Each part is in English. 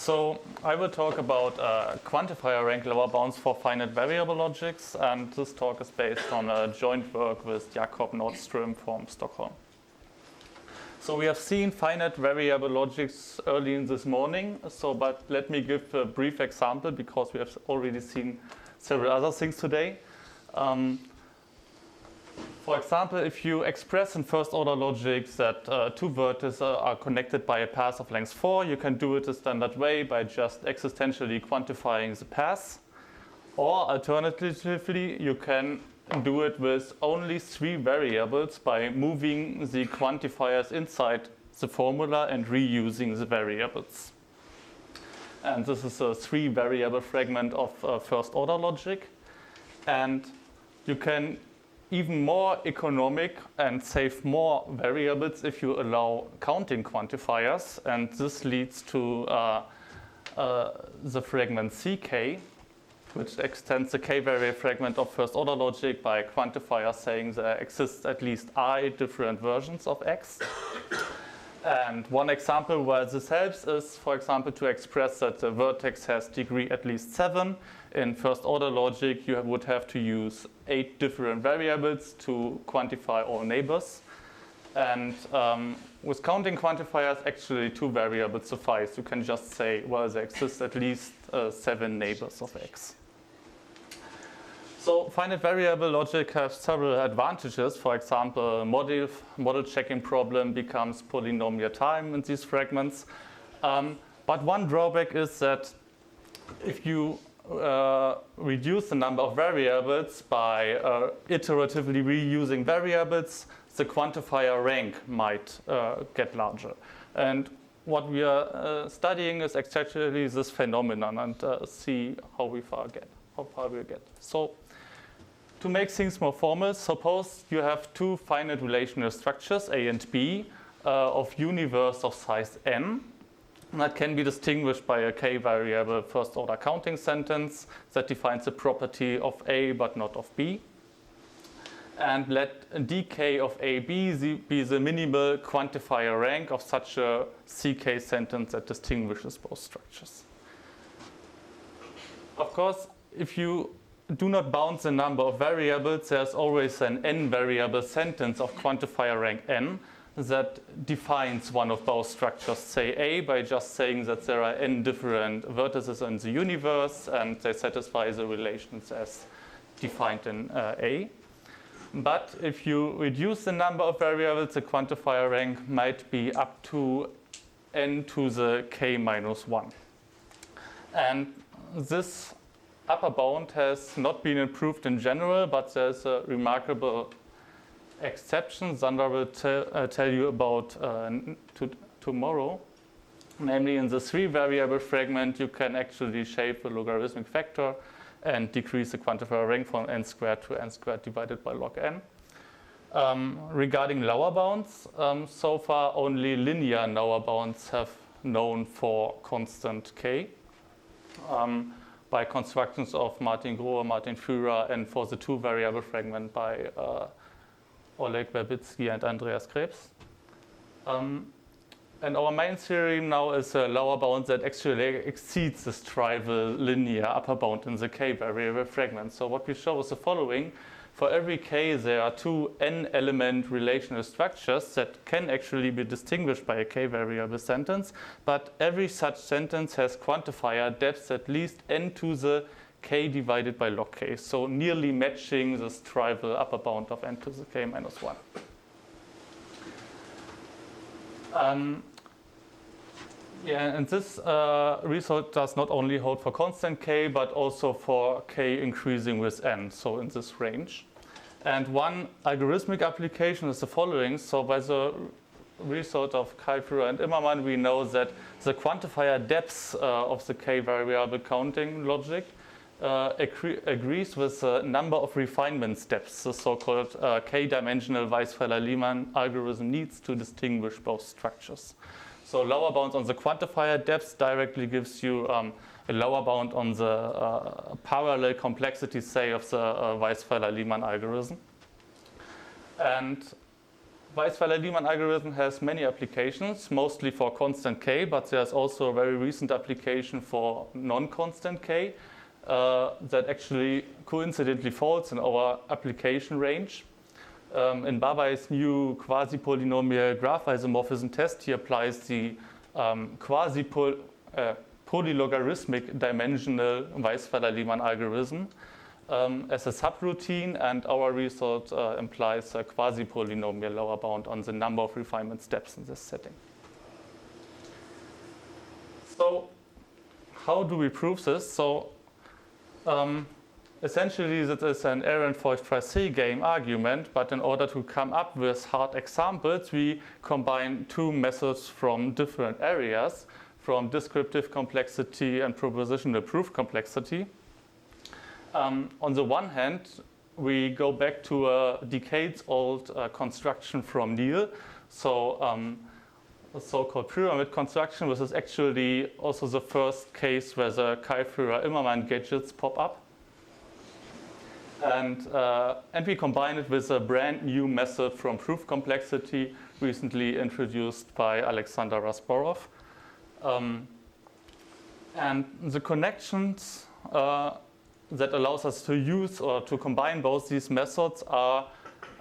So I will talk about quantifier rank lower bounds for finite variable logics, and this talk is based on a joint work with Jakob Nordström from Stockholm. So we have seen finite variable logics early in this morning, but let me give a brief example because we have already seen several other things today. For example, if you express in first order logics that two vertices are connected by a path of length 4, you can do it the standard way by just existentially quantifying the path. Or alternatively, you can do it with only 3 variables by moving the quantifiers inside the formula and reusing the variables. And this is a 3 variable fragment of first order logic. And you can even more economic and save more variables if you allow counting quantifiers, and this leads to the fragment CK, which extends the k-variable fragment of first order logic by quantifiers saying there exists at least I different versions of X. And one example where this helps is, for example, to express that the vertex has degree at least 7. In first order logic, you would have to use 8 different variables to quantify all neighbors. And with counting quantifiers, actually 2 variables suffice. You can just say, well, there exists at least 7 neighbors of X. So finite variable logic has several advantages. For example, model checking problem becomes polynomial time in these fragments. But one drawback is that if you reduce the number of variables by iteratively reusing variables, the quantifier rank might get larger. And what we are studying is actually this phenomenon and see how far we get. So to make things more formal, suppose you have 2 finite relational structures, A and B, of universe of size n. And that can be distinguished by a k-variable first-order counting sentence that defines the property of A but not of B. And let dk of AB be the minimal quantifier rank of such a ck sentence that distinguishes both structures. Of course, if you do not bound the number of variables, there's always an n-variable sentence of quantifier rank n that defines one of both structures, say A, by just saying that there are n different vertices in the universe and they satisfy the relations as defined in A. But if you reduce the number of variables, the quantifier rank might be up to n to the k minus 1. And this upper bound has not been improved in general, but there's a remarkable exception Sandra will tell you about tomorrow. Namely, in the 3 variable fragment, you can actually shape a logarithmic factor and decrease the quantifier rank from n squared to n squared divided by log n. Regarding lower bounds, so far only linear lower bounds have known for constant k. By constructions of Martin Grohe, Martin Führer, and for the 2 variable fragment by Oleg Verbitsky and Andreas Krebs. And our main theorem now is a lower bound that actually exceeds this trivial linear upper bound in the k variable fragment. So what we show is the following. For every k, there are 2 n-element relational structures that can actually be distinguished by a k-variable sentence, but every such sentence has quantifier depths at least n to the k divided by log k, so nearly matching this trivial upper bound of n to the k minus 1. And this result does not only hold for constant k, but also for k increasing with n, so in this range. And one algorithmic application is the following. So by the result of Führer and Immermann, we know that the quantifier depths of the k-variable counting logic agrees with the number of refinement steps the so-called k-dimensional Weisfeiler-Leman algorithm needs to distinguish both structures. So lower bounds on the quantifier depths directly gives you a lower bound on the parallel complexity, say, of the Weisfeiler-Leman algorithm. And Weisfeiler-Leman algorithm has many applications, mostly for constant k, but there's also a very recent application for non-constant k that actually coincidentally falls in our application range. In Babai's new quasi-polynomial graph isomorphism test, he applies the quasi-polylogarithmic dimensional Weisfeiler-Leman algorithm as a subroutine, and our result implies a quasi-polynomial lower bound on the number of refinement steps in this setting. So how do we prove this? So essentially this is an Ehrenfeucht-Froissart game argument, but in order to come up with hard examples, we combine two methods from different areas, from descriptive complexity and propositional proof complexity. On the one hand, we go back to a decades-old construction from Neal, so a so-called pyramid construction, which is actually also the first case where the Fragment-Immermann gadgets pop up. And we combine it with a brand new method from proof complexity, recently introduced by Alexander Rasborov. And the connections that allows us to use or to combine both these methods are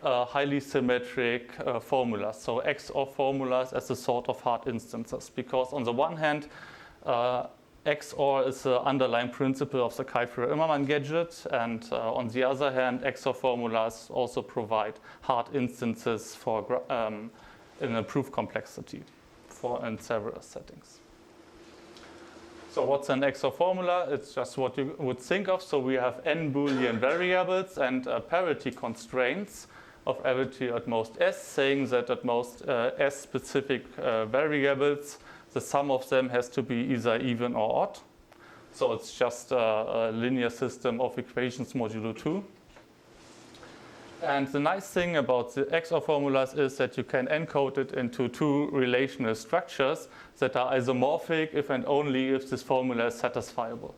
highly symmetric formulas, so XOR formulas as a sort of hard instances, because on the one hand, XOR is the underlying principle of the Fragment-Immermann gadget, and on the other hand, XOR formulas also provide hard instances for in a proof complexity in several settings. So what's an XOR formula? It's just what you would think of. So we have n Boolean variables and parity constraints of arity at most s, saying that at most s specific variables, the sum of them has to be either even or odd. So it's just a linear system of equations modulo 2. And the nice thing about the XOR formulas is that you can encode it into two relational structures that are isomorphic if and only if this formula is satisfiable.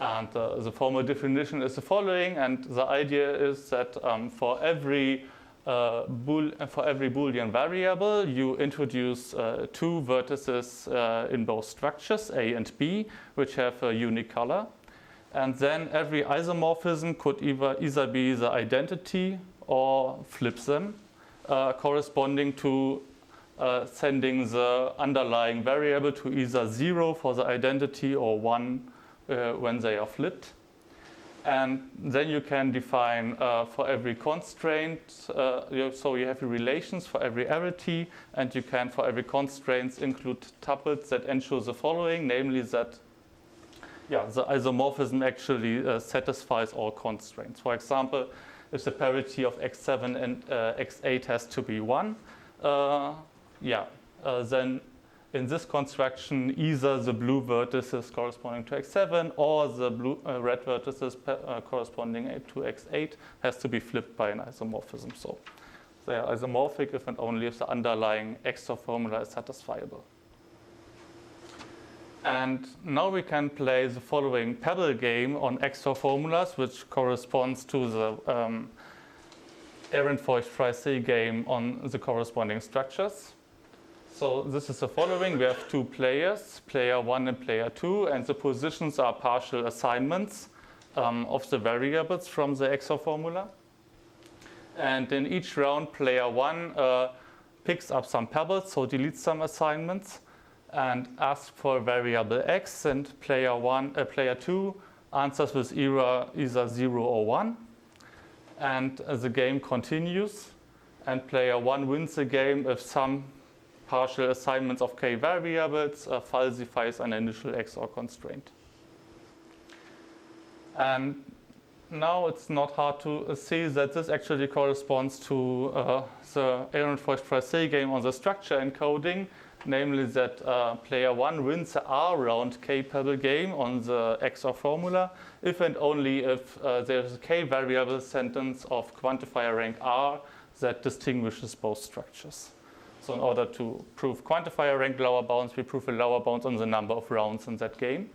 And the formal definition is the following, and the idea is that for every Boolean variable, you introduce two vertices in both structures, A and B, which have a unique color. And then every isomorphism could either be the identity or flip them, corresponding to sending the underlying variable to either 0 for the identity or 1 when they are flipped. And then you can define for every constraint, so you have relations for every arity, and you can for every constraint include tuples that ensure the following, namely that the isomorphism actually satisfies all constraints. For example, if the parity of x7 and x8 has to be 1, then in this construction, either the blue vertices corresponding to x7 or the red vertices corresponding to x8 has to be flipped by an isomorphism. So they are isomorphic if and only if the underlying XOR formula is satisfiable. And now we can play the following pebble game on XOR formulas, which corresponds to the Ehrenfeucht-Froissart game on the corresponding structures. So this is the following. We have two players, player 1 and player 2, and the positions are partial assignments of the variables from the XOR formula. And in each round, player 1 picks up some pebbles, so deletes some assignments, and asks for a variable x, and player 2 answers with either 0 or 1. And the game continues, and player 1 wins the game if some partial assignments of k variables falsifies an initial XOR constraint. And now it's not hard to see that this actually corresponds to the Ehrenfeucht-Froissart game on the structure encoding, namely that player 1 wins the R round k pebble game on the XOR formula if and only if there's a k variable sentence of quantifier rank R that distinguishes both structures. So in order to prove quantifier rank lower bounds, we prove a lower bound on the number of rounds in that game.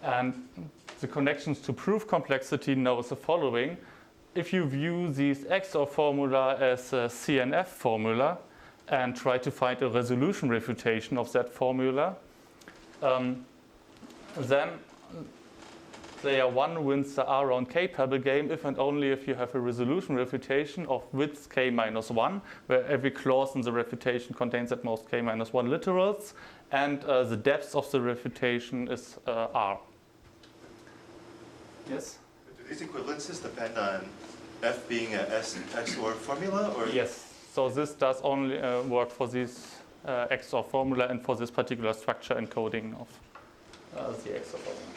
And the connections to proof complexity know the following. if you view these XOR formula as a CNF formula and try to find a resolution refutation of that formula, then player 1 wins the R round K pebble game if and only if you have a resolution refutation of width K minus 1, where every clause in the refutation contains at most K minus 1 literals, and the depth of the refutation is R. Yes? Do these equivalences depend on F being a XOR formula? Or? Yes. So this does only work for this XOR formula and for this particular structure encoding of the XOR formula.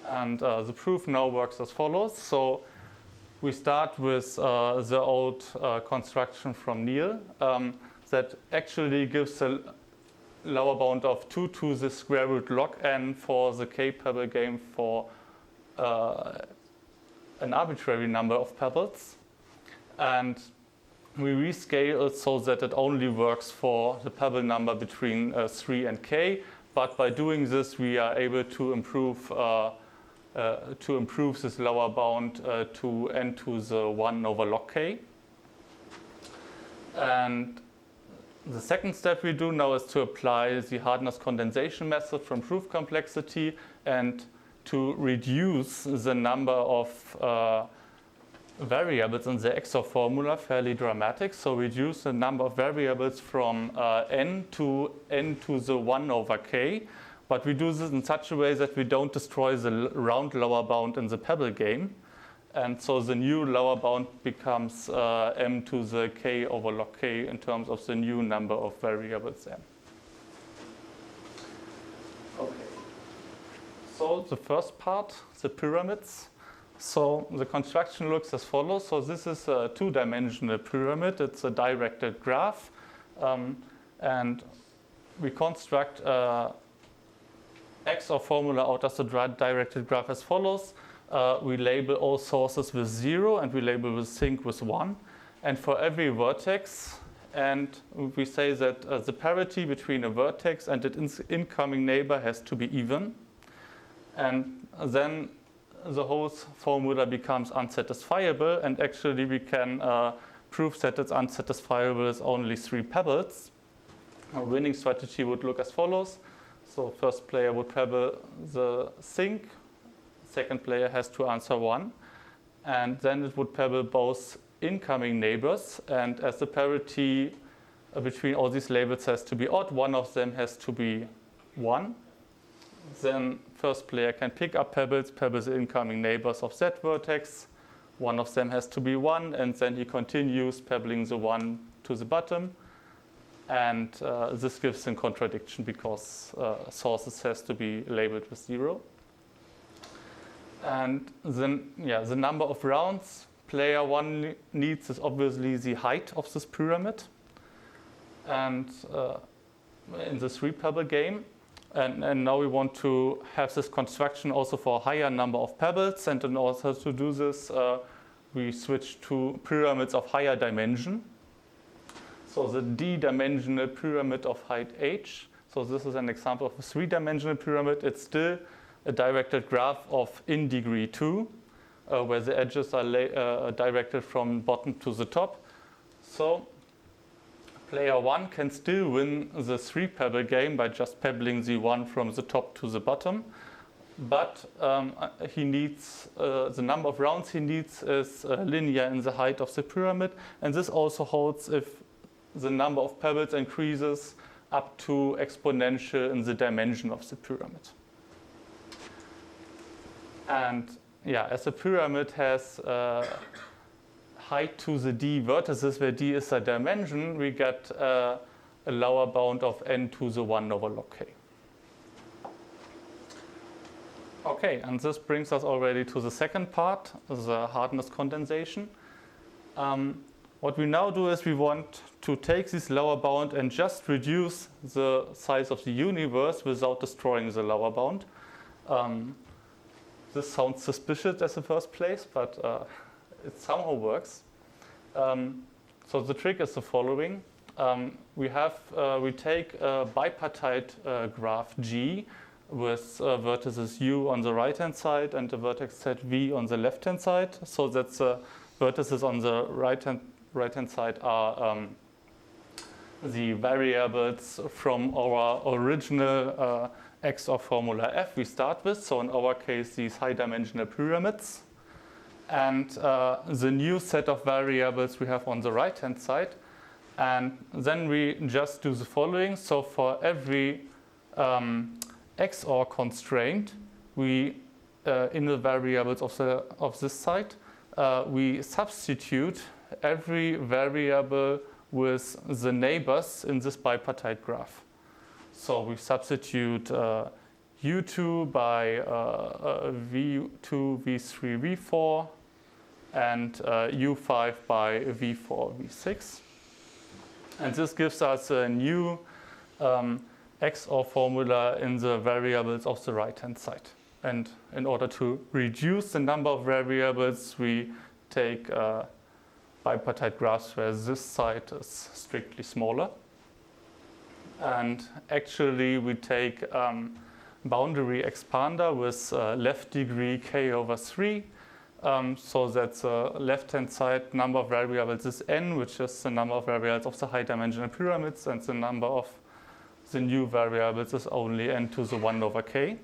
And the proof now works as follows. So we start with the old construction from Neal that actually gives a lower bound of 2 to the square root log n for the K pebble game for an arbitrary number of pebbles. And we rescale it so that it only works for the pebble number between 3 and K. But by doing this, we are able to improve this lower bound to n to the 1 over log K. And the second step we do now is to apply the hardness condensation method from proof complexity and to reduce the number of variables in the XOR formula fairly dramatic. So reduce the number of variables from n to the 1 over K. But we do this in such a way that we don't destroy the round lower bound in the pebble game. And so the new lower bound becomes m to the K over log K in terms of the new number of variables m. Okay. So the first part, the pyramids. So the construction looks as follows. So this is a two-dimensional pyramid. It's a directed graph. And we construct XOR formula out of the directed graph as follows. We label all sources with 0 and we label the sink with 1. And for every vertex, and we say that the parity between a vertex and its incoming neighbor has to be even. And then the whole formula becomes unsatisfiable, and actually we can prove that it's unsatisfiable with only 3 pebbles. A winning strategy would look as follows. So first player would pebble the sink, second player has to answer 1, and then it would pebble both incoming neighbors, and as the parity between all these labels has to be odd, one of them has to be 1. Then first player can pick up pebbles the incoming neighbors of that vertex, one of them has to be 1, and then he continues pebbling the 1 to the bottom. And this gives a contradiction because sources has to be labeled with 0. And then, the number of rounds player 1 needs is obviously the height of this pyramid. And in the 3 pebble game, and now we want to have this construction also for a higher number of pebbles. And in order to do this, we switch to pyramids of higher dimension. So the d-dimensional pyramid of height h. So this is an example of a 3-dimensional pyramid. It's still a directed graph of in degree 2, where the edges are directed from bottom to the top. So player 1 can still win the 3-pebble game by just pebbling the 1 from the top to the bottom. But he needs, the number of rounds he needs is linear in the height of the pyramid. And this also holds if the number of pebbles increases up to exponential in the dimension of the pyramid. And as the pyramid has height to the d vertices, where d is the dimension, we get a lower bound of n to the 1 over log k. Okay, and this brings us already to the second part, the hardness condensation. What we now do is we want to take this lower bound and just reduce the size of the universe without destroying the lower bound. This sounds suspicious as the first place, but it somehow works. So the trick is the following. We take a bipartite graph G with vertices u on the right-hand side and the vertex set v on the left-hand side, so that the vertices on the right-hand side are the variables from our original XOR formula f we start with. So in our case, these high-dimensional pyramids. And the new set of variables we have on the right-hand side. And then we just do the following. So for every XOR constraint, we in the variables of this side, we substitute every variable with the neighbors in this bipartite graph. So we substitute u2 by v2, v3, v4, and u5 by v4, v6. And this gives us a new XOR formula in the variables of the right-hand side. And in order to reduce the number of variables, we take bipartite graphs where this side is strictly smaller. And actually, we take boundary expander with left degree k over 3, so that the left-hand side number of variables is n, which is the number of variables of the high-dimensional pyramids, and the number of the new variables is only n to the 1 over k.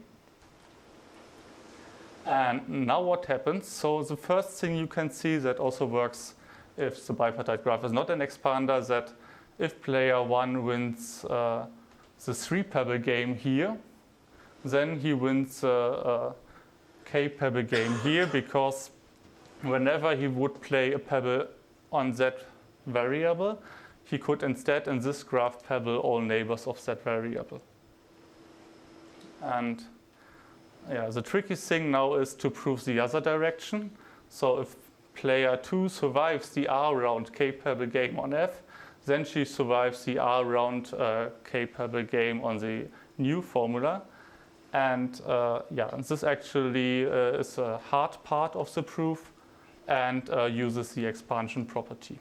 And now what happens? So the first thing you can see that also works if the bipartite graph is not an expander, that if player 1 wins the 3-pebble game here, then he wins the k-pebble game here, because whenever he would play a pebble on that variable, he could instead in this graph pebble all neighbors of that variable. And yeah, the tricky thing now is to prove the other direction. So if player 2 survives the R round k-pebble game on F, then she survives the R round k-pebble game on the new formula. And this actually is a hard part of the proof and uses the expansion property.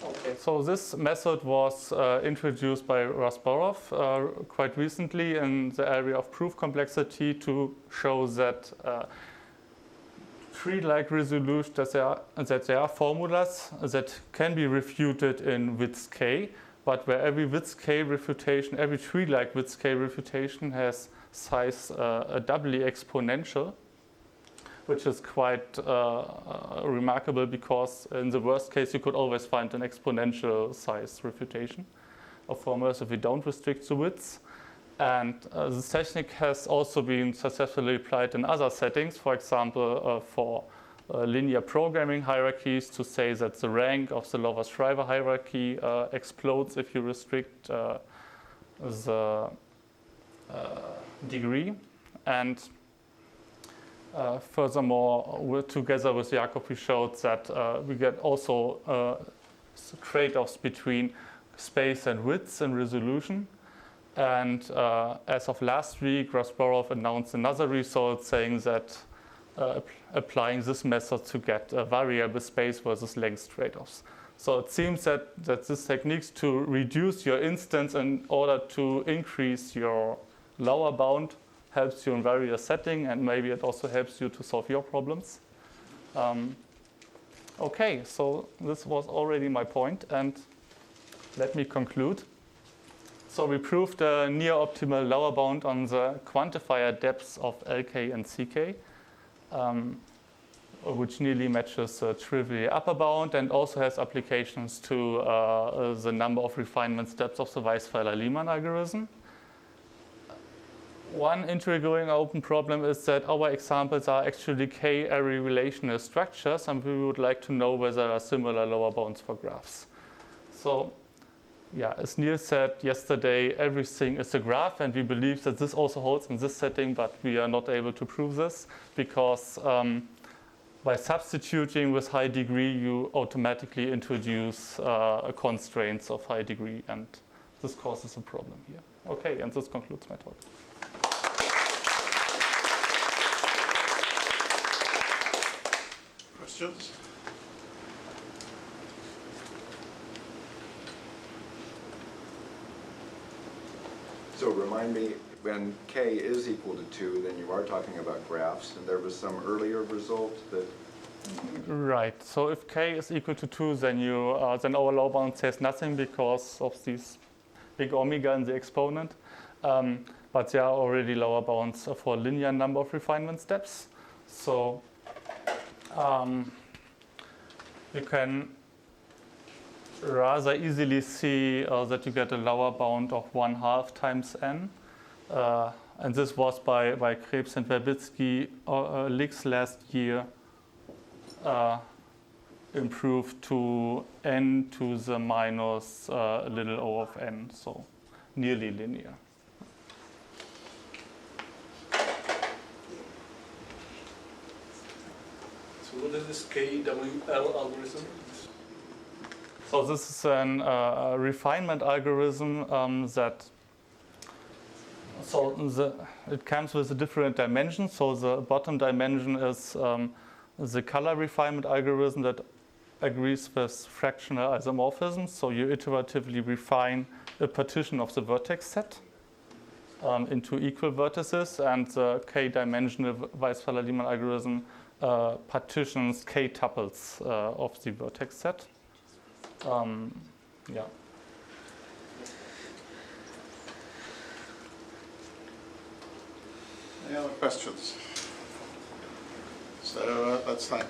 Okay, so this method was introduced by Rasborov quite recently in the area of proof complexity to show that tree-like resolution, that there are formulas that can be refuted in width k, but where every width k refutation, every tree-like width k refutation has size doubly exponential, which is quite remarkable, because in the worst case you could always find an exponential size refutation of formulas if we don't restrict the widths. And this technique has also been successfully applied in other settings, for example for linear programming hierarchies, to say that the rank of the Lower-Shriver hierarchy explodes if you restrict the degree. And furthermore, together with Jakob, we showed that we get also trade-offs between space and width and resolution. And as of last week, Rasborov announced another result saying that applying this method to get variable space versus length trade-offs. So it seems that this techniques to reduce your instance in order to increase your lower bound helps you in various settings, and maybe it also helps you to solve your problems. Okay, so this was already my point, and let me conclude. So we proved a near optimal lower bound on the quantifier depths of LK and CK, which nearly matches the trivial upper bound and also has applications to the number of refinement steps of the Weisfeiler-Leman algorithm. One intriguing open problem is that our examples are actually k-array relational structures, and we would like to know whether there are similar lower bounds for graphs. So yeah, as Neil said yesterday, everything is a graph, and we believe that this also holds in this setting, but we are not able to prove this because by substituting with high degree, you automatically introduce constraints of high degree, and this causes a problem here. Okay, and this concludes my talk. Questions? So remind me, when k is equal to 2, then you are talking about graphs, and there was some earlier result that... Right. So if k is equal to 2, then then our lower bound says nothing because of this big omega in the exponent. But there are already lower bounds for a linear number of refinement steps. So you can rather easily see that you get a lower bound of 1/2 times n. And this was by Krebs and Verbitsky leaks last year, improved to n to the minus little o of n, so nearly linear. So what is this KWL algorithm? So this is a refinement algorithm it comes with a different dimension. So the bottom dimension is the color refinement algorithm that agrees with fractional isomorphism. So you iteratively refine a partition of the vertex set into equal vertices, and the k-dimensional Weisfeiler-Leman algorithm partitions k-tuples of the vertex set. Yeah. Any other questions? So let's thank